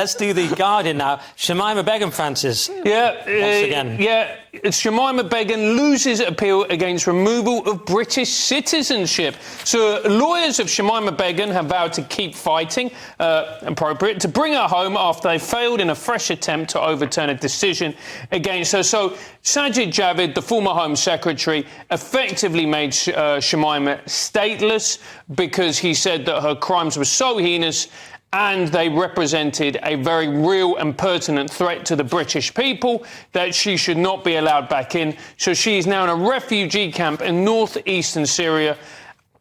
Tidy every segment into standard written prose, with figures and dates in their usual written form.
Let's do the Guardian now. Shamima Begum, Francis. Yeah, once again. Shamima Begum loses appeal against removal of British citizenship. So lawyers of Shamima Begum have vowed to keep fighting, appropriate, to bring her home after they failed in a fresh attempt to overturn a decision against her. So Sajid Javid, the former Home Secretary, effectively made Shamima stateless because he said that her crimes were so heinous and they represented a very real and pertinent threat to the British people that she should not be allowed back in. So she is now in a refugee camp in northeastern Syria.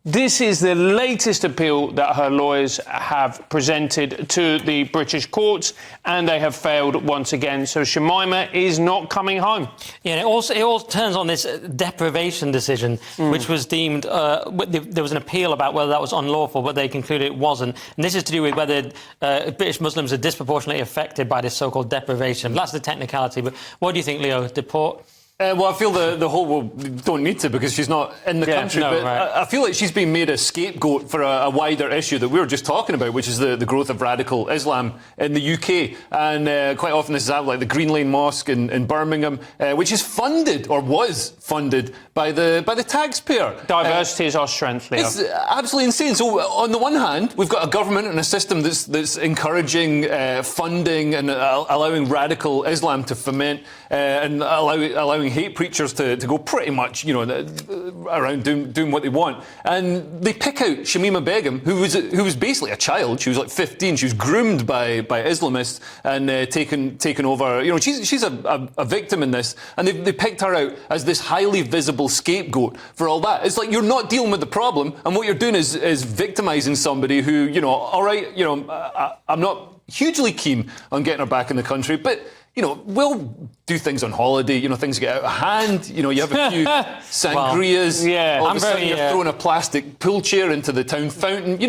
This is the latest appeal that her lawyers have presented to the British courts, and they have failed once again. So Shamima is not coming home. Yeah, it all turns on this deprivation decision, which was deemed... there was an appeal about whether that was unlawful, but they concluded it wasn't. And this is to do with whether British Muslims are disproportionately affected by this so-called deprivation. That's the technicality. But what do you think, Leo? Deport? Well, I feel the whole don't need to because she's not in the country. No, but right. I feel like she's been made a scapegoat for a wider issue that we were just talking about, which is the growth of radical Islam in the UK. And quite often this is at like the Green Lane Mosque in Birmingham, which is funded or was funded by the taxpayer. Diversity is our strength, Leo. It's absolutely insane. So on the one hand, we've got a government and a system that's encouraging funding and allowing radical Islam to foment and allowing hate preachers to go pretty much, around doing what they want. And they pick out Shamima Begum, who was basically a child. She was like 15. She was groomed by Islamists and taken over. She's a victim in this, and they picked her out as this highly visible scapegoat for all that. It's like you're not dealing with the problem, and what you're doing is victimising somebody who, all right, I'm not hugely keen on getting her back in the country, but we'll do things on holiday, things get out of hand, you have a few sangrias, all of a sudden you're throwing a plastic pool chair into the town fountain,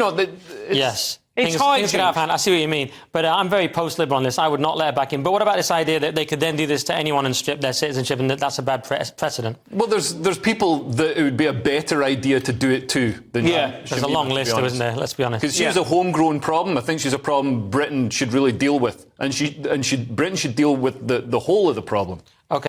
Yes. It's things get out of hand. I see what you mean. But I'm very post-liberal on this. I would not let her back in. But what about this idea that they could then do this to anyone and strip their citizenship and that's a bad precedent? Well, there's people that it would be a better idea to do it to than There's a long list, though, isn't there? Let's be honest. Because she's a homegrown problem. I think she's a problem Britain should really deal with. And Britain should deal with the whole of the problem. OK.